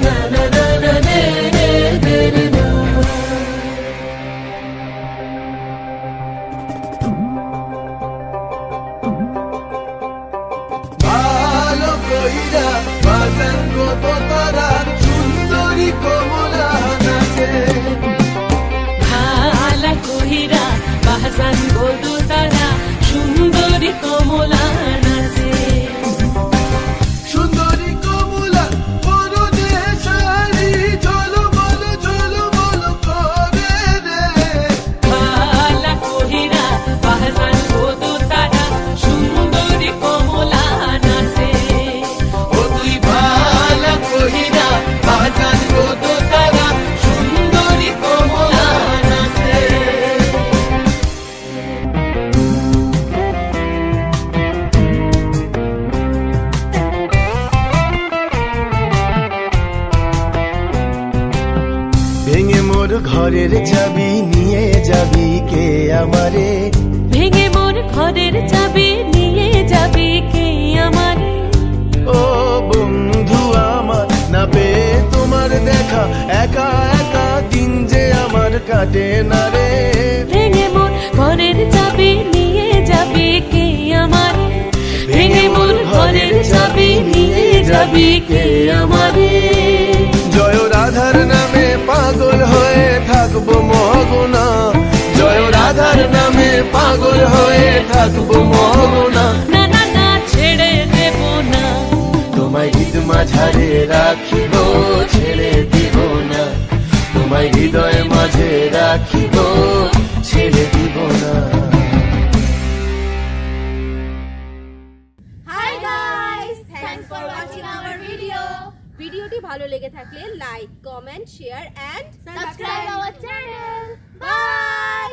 না না না না রে রে রে রে না। ভালো কইরা বাজান কত তারা সুন্দরী কমলা নাচে। ভালো কইরা বাজান কত তারা সুন্দরী কমলা নাচে। সুন্দরী কমলা পরনে শাড়ি ঝলমল ঝলমল করে রে। ভালো কইরা বাজান কত তারা সুন্দরী কমলা নাচে। ও তুই ভালো কইরা বাজান কত তারা সুন্দরী কমলা নাচে। ভেঙে মোর ঘরের চাবি নিয়ে যাবি কে আমারে। ভেঙে মোর ঘরের চাবি নিয়ে যাবি কে আমারে। ও বন্ধু আমার না পেয়ে তোমার দেখা একা একা দিন যে আমার কাটে না রে। ভেঙে মোর ঘরের চাবি নিয়ে যাবি কে আমারে। ভেঙে মোর ঘরের চাবি নিয়ে যাবি কে আমারে। জয় রাধার নামে পাগল হয়ে থাকবো মগনা। জয় রাধার নামে পাগল হয়ে থাকবো মগনা। না না না ছেড়ে দেব না, তোমায় হৃদ মাঝারে রাখিব ছেড়ে দিব না। তোমায় হৃদয় মাঝে রাখিব ছেড়ে দিব না। Hi guys, thanks for watching our video. ভিডিওটি ভালো লেগে থাকলে like, comment, share and subscribe our channel. By.